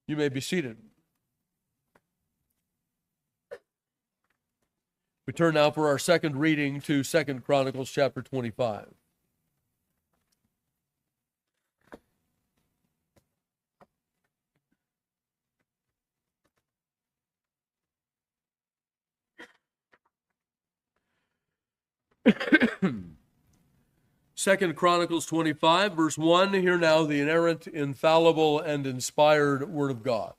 You may be seated. We turn now for our second reading to 2 Chronicles chapter 25. Second Chronicles 25, verse 1, hear now the inerrant, infallible, and inspired word of God.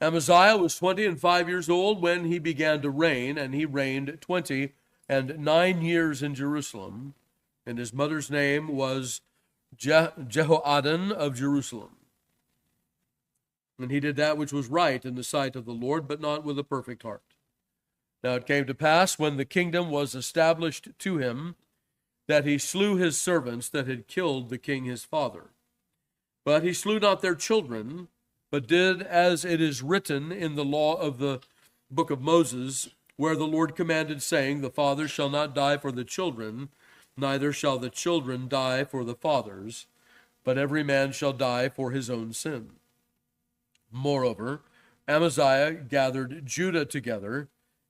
Amaziah was 25 years old when he began to reign, and he reigned 29 years in Jerusalem, and his mother's name was Jehoaddan of Jerusalem. And he did that which was right in the sight of the Lord, but not with a perfect heart. Now it came to pass, when the kingdom was established to him, that he slew his servants that had killed the king his father. But he slew not their children, but did as it is written in the law of the book of Moses, where the Lord commanded, saying, the fathers shall not die for the children, neither shall the children die for the fathers, but every man shall die for his own sin. Moreover, Amaziah gathered Judah together,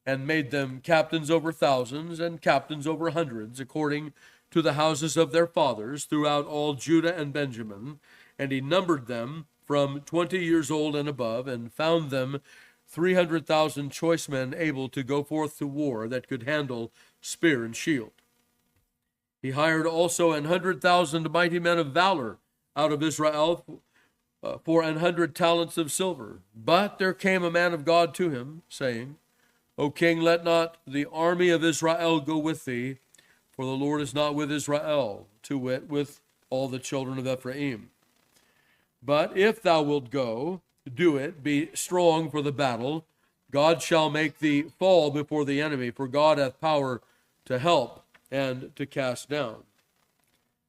and made them captains over thousands and captains over hundreds, according to the houses of their fathers, throughout all Judah and Benjamin. And he numbered them from 20 years old and above, and found them 300,000 choice men able to go forth to war, that could handle spear and shield. He hired also 100,000 mighty men of valor out of Israel for 100 talents of silver. But there came a man of God to him, saying, O king, let not the army of Israel go with thee, for the Lord is not with Israel, to wit, with all the children of Ephraim. But if thou wilt go, do it, be strong for the battle. God shall make thee fall before the enemy, for God hath power to help and to cast down.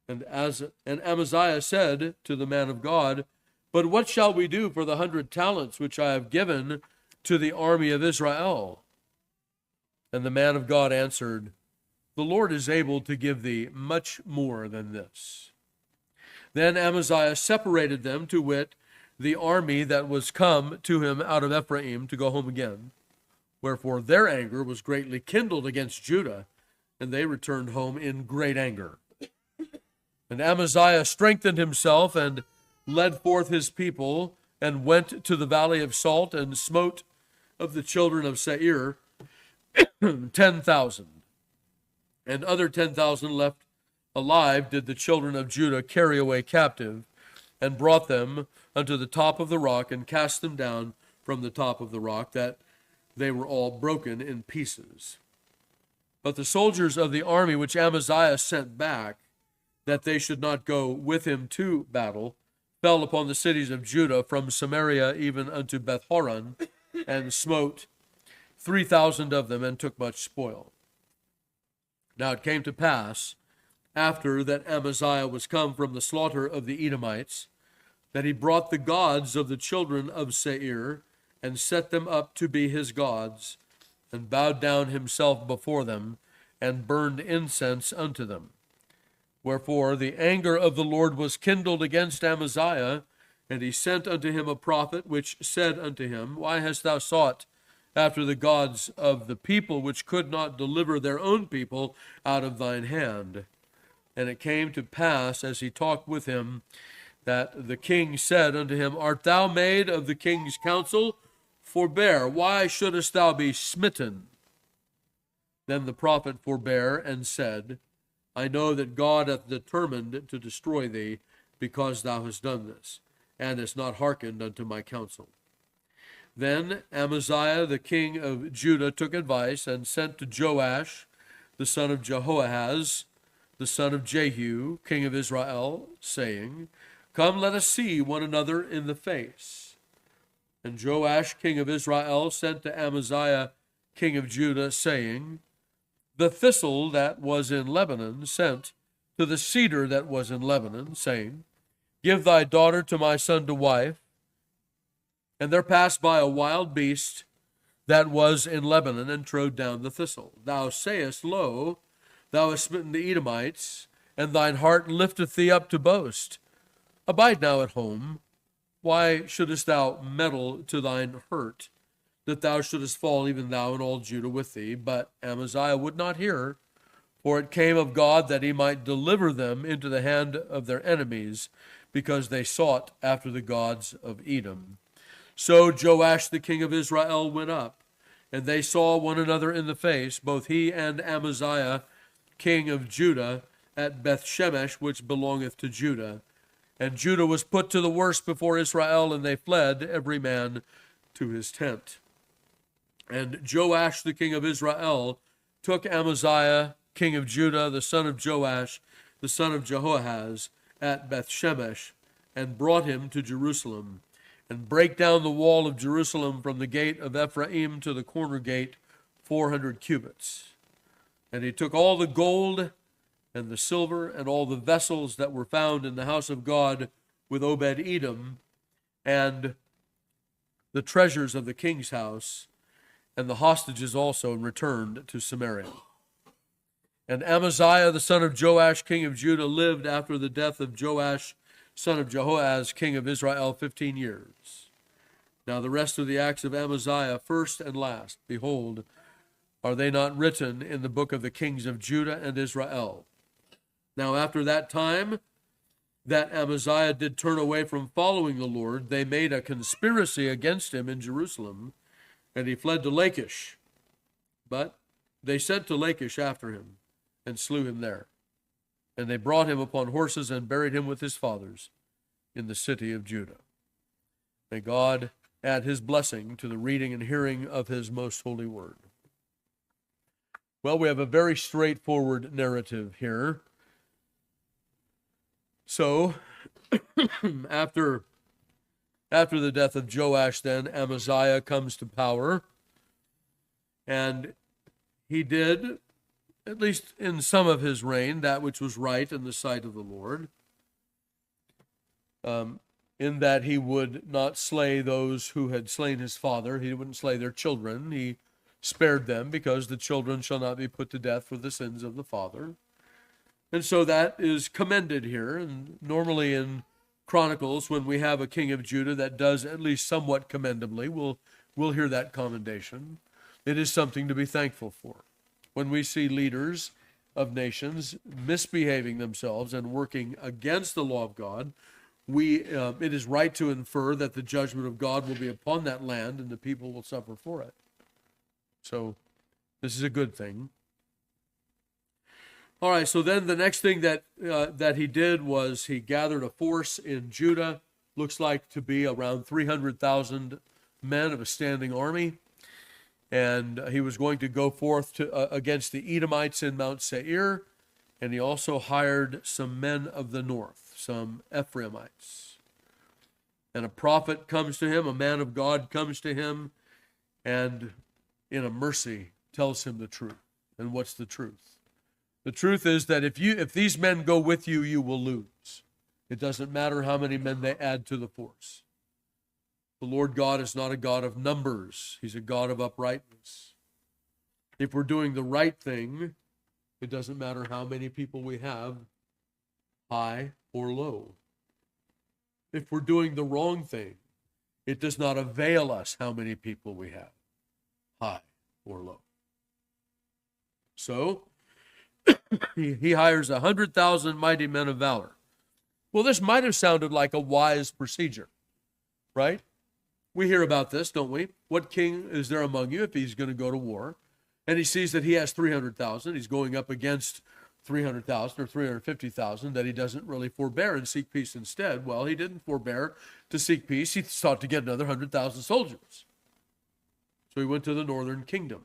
And Amaziah said to the man of God, But what shall we do for the 100 talents which I have given to the army of Israel? And the man of God answered, The Lord is able to give thee much more than this. Then Amaziah separated them, to wit, the army that was come to him out of Ephraim, to go home again. Wherefore their anger was greatly kindled against Judah, and they returned home in great anger. And Amaziah strengthened himself, and led forth his people, and went to the valley of Salt, and smote of the children of Seir 10,000. And other 10,000 left alive did the children of Judah carry away captive, and brought them unto the top of the rock, and cast them down from the top of the rock, that they were all broken in pieces. But the soldiers of the army which Amaziah sent back, that they should not go with him to battle, fell upon the cities of Judah from Samaria even unto Beth-horon, and smote 3,000 of them, and took much spoil. Now it came to pass, after that Amaziah was come from the slaughter of the Edomites, that he brought the gods of the children of Seir, and set them up to be his gods, and bowed down himself before them, and burned incense unto them. Wherefore the anger of the Lord was kindled against Amaziah, and he sent unto him a prophet, which said unto him, Why hast thou sought after the gods of the people, which could not deliver their own people out of thine hand? And it came to pass, as he talked with him, that the king said unto him, Art thou made of the king's counsel? Forbear, why shouldest thou be smitten? Then the prophet forbare, and said, I know that God hath determined to destroy thee, because thou hast done this, and hast not hearkened unto my counsel. Then Amaziah the king of Judah took advice, and sent to Joash the son of Jehoahaz, the son of Jehu, king of Israel, saying, Come, let us see one another in the face. And Joash king of Israel sent to Amaziah king of Judah, saying, The thistle that was in Lebanon sent to the cedar that was in Lebanon, saying, Give thy daughter to my son to wife. And there passed by a wild beast that was in Lebanon, and trode down the thistle. Thou sayest, Lo, thou hast smitten the Edomites, and thine heart lifteth thee up to boast. Abide now at home. why shouldest thou meddle to thine hurt, that thou shouldest fall, even thou and all Judah with thee? But Amaziah would not hear, for it came of God that he might deliver them into the hand of their enemies, because they sought after the gods of Edom. So Joash the king of Israel went up, and they saw one another in the face, both he and Amaziah king of Judah, at Bethshemesh, which belongeth to Judah. And Judah was put to the worst before Israel, and they fled every man to his tent. And Joash the king of Israel took Amaziah king of Judah, the son of Joash, the son of Jehoahaz, at Bethshemesh, and brought him to Jerusalem, and brake down the wall of Jerusalem from the gate of Ephraim to the corner gate 400 cubits. And he took all the gold and the silver and all the vessels that were found in the house of God with Obed-Edom, and the treasures of the king's house, and the hostages also, and returned to Samaria. And Amaziah the son of Joash king of Judah lived after the death of Joash son of Jehoahaz king of Israel 15 years. Now the rest of the acts of Amaziah, first and last, behold, are they not written in the book of the kings of Judah and Israel? Now after that time that Amaziah did turn away from following the Lord, they made a conspiracy against him in Jerusalem, and he fled to Lachish. But they sent to Lachish after him, and slew him there. And they brought him upon horses, and buried him with his fathers in the city of Judah. May God add his blessing to the reading and hearing of his most holy word. Well, we have a very straightforward narrative here. So, after the death of Joash, then, Amaziah comes to power, and he did, at least in some of his reign, that which was right in the sight of the Lord, in that he would not slay those who had slain his father. He wouldn't slay their children. He spared them, because the children shall not be put to death for the sins of the father. And so that is commended here. And normally in Chronicles, when we have a king of Judah that does at least somewhat commendably, we'll hear that commendation. It is something to be thankful for. When we see leaders of nations misbehaving themselves and working against the law of God, it is right to infer that the judgment of God will be upon that land and the people will suffer for it. So this is a good thing. All right, so then the next thing that he did was he gathered a force in Judah, looks like to be around 300,000 men of a standing army, and he was going to go forth against the Edomites in Mount Seir, and he also hired some men of the north, some Ephraimites. And a prophet comes to him, a man of God comes to him, and in a mercy tells him the truth. And what's the truth? The truth is that if these men go with you, you will lose. It doesn't matter how many men they add to the force. The Lord God is not a God of numbers. He's a God of uprightness. If we're doing the right thing, it doesn't matter how many people we have, high or low. If we're doing the wrong thing, it does not avail us how many people we have, high or low. So, he hires 100,000 mighty men of valor. Well, this might have sounded like a wise procedure, right? We hear about this, don't we? What king is there among you if he's going to go to war? And he sees that he has 300,000. He's going up against 300,000 or 350,000 that he doesn't really forbear and seek peace instead. Well, he didn't forbear to seek peace. He sought to get another 100,000 soldiers. So he went to the northern kingdom.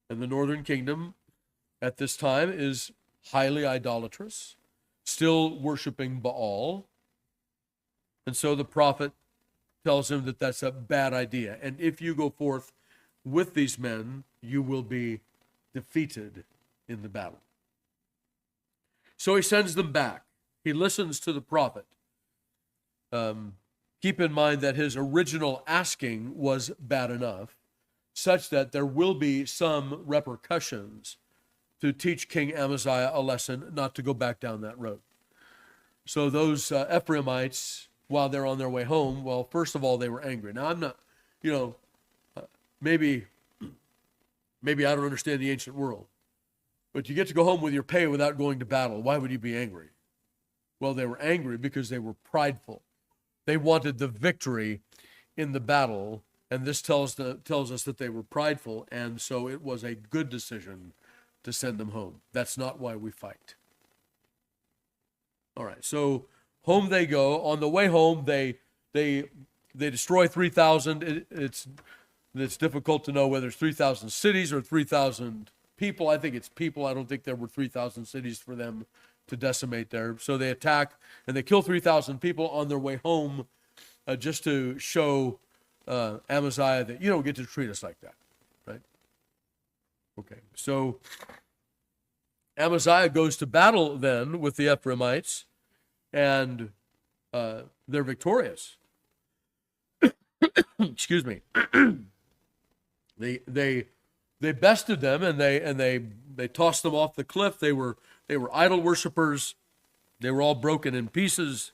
And the northern kingdom at this time is highly idolatrous, still worshiping Baal. And so the prophet tells him that that's a bad idea. And if you go forth with these men, you will be defeated in the battle. So he sends them back. He listens to the prophet. Keep in mind that his original asking was bad enough, such that there will be some repercussions to teach King Amaziah a lesson not to go back down that road. So those Ephraimites while they're on their way home. Well, first of all, they were angry. Now, I'm not, maybe I don't understand the ancient world, but you get to go home with your pay without going to battle. Why would you be angry? Well, they were angry because they were prideful. They wanted the victory in the battle, and this tells us that they were prideful, and so it was a good decision to send them home. That's not why we fight. All right, so home they go. On the way home, they destroy 3,000. It's difficult to know whether it's 3,000 cities or 3,000 people. I think it's people. I don't think there were 3,000 cities for them to decimate there. So they attack and they kill 3,000 people on their way home, just to show Amaziah that you don't get to treat us like that, right? Okay, so Amaziah goes to battle then with the Ephraimites, and they're victorious. Excuse me. They bested them, and they tossed them off the cliff. They were idol worshipers. They were all broken in pieces.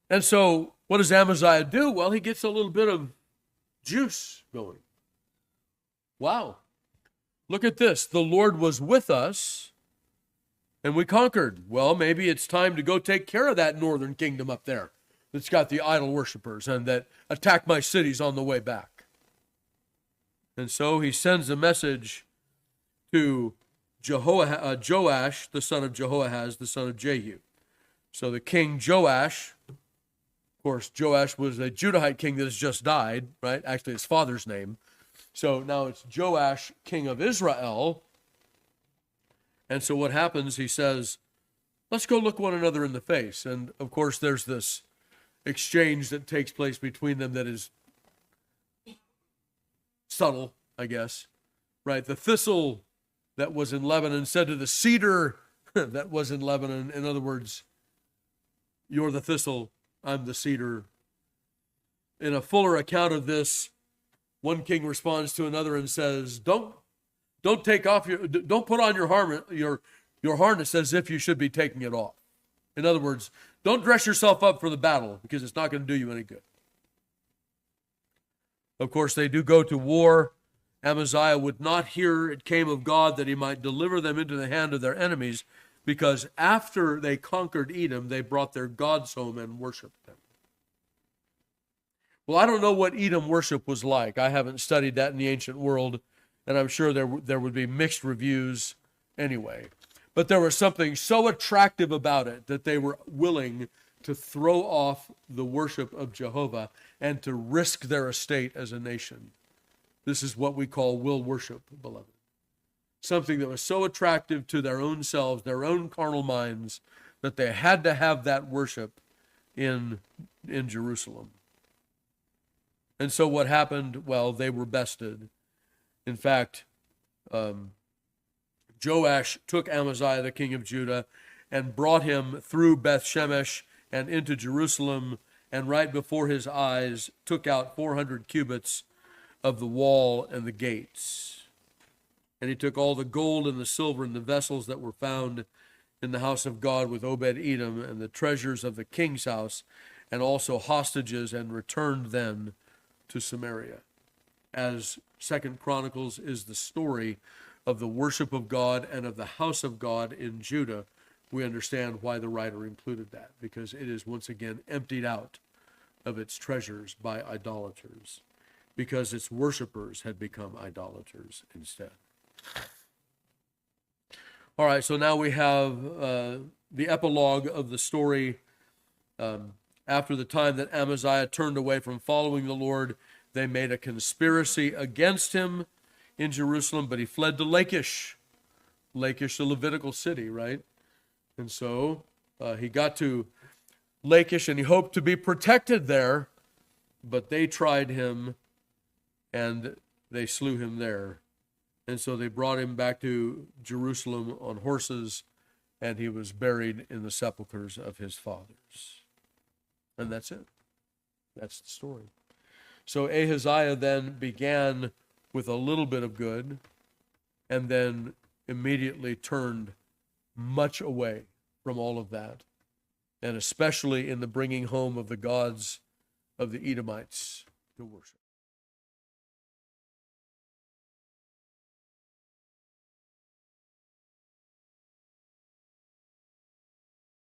And so what does Amaziah do? Well, he gets a little bit of juice going. Wow. Look at this. The Lord was with us, and we conquered. Well, maybe it's time to go take care of that northern kingdom up there that's got the idol worshipers and that attack my cities on the way back. And so he sends a message to Joash, the son of Jehoahaz, the son of Jehu. So the king Joash, of course, Joash was a Judahite king that has just died, right? Actually, his father's name. So now it's Joash, king of Israel. And so what happens, he says, let's go look one another in the face. And of course, there's this exchange that takes place between them that is subtle, I guess, right? The thistle that was in Lebanon said to the cedar that was in Lebanon, in other words, you're the thistle, I'm the cedar. In a fuller account of this, one king responds to another and says, don't put on your harness as if you should be taking it off. In other words, don't dress yourself up for the battle because it's not going to do you any good. Of course, they do go to war. Amaziah would not hear it came of God that he might deliver them into the hand of their enemies, because after they conquered Edom, they brought their gods home and worshiped them. Well, I don't know what Edom worship was like. I haven't studied that in the ancient world, and I'm sure there would be mixed reviews anyway. But there was something so attractive about it that they were willing to throw off the worship of Jehovah and to risk their estate as a nation. This is what we call will worship, beloved. Something that was so attractive to their own selves, their own carnal minds, that they had to have that worship in Jerusalem. And so what happened? Well, they were bested. In fact, Joash took Amaziah, the king of Judah, and brought him through Beth Shemesh and into Jerusalem, and right before his eyes took out 400 cubits of the wall and the gates. And he took all the gold and the silver and the vessels that were found in the house of God with Obed-Edom and the treasures of the king's house, and also hostages, and returned then to Samaria. As 2 Chronicles is the story of the worship of God and of the house of God in Judah, we understand why the writer included that, because it is once again emptied out of its treasures by idolaters, because its worshipers had become idolaters instead. All right, so now we have the epilogue of the story. After the time that Amaziah turned away from following the Lord, they made a conspiracy against him in Jerusalem, but he fled to Lachish. Lachish, the Levitical city, right? And so he got to Lachish and he hoped to be protected there, but they tried him and they slew him there. And so they brought him back to Jerusalem on horses, and he was buried in the sepulchres of his fathers. And that's it. That's the story. So Ahaziah then began with a little bit of good, and then immediately turned much away from all of that and especially in the bringing home of the gods of the Edomites to worship.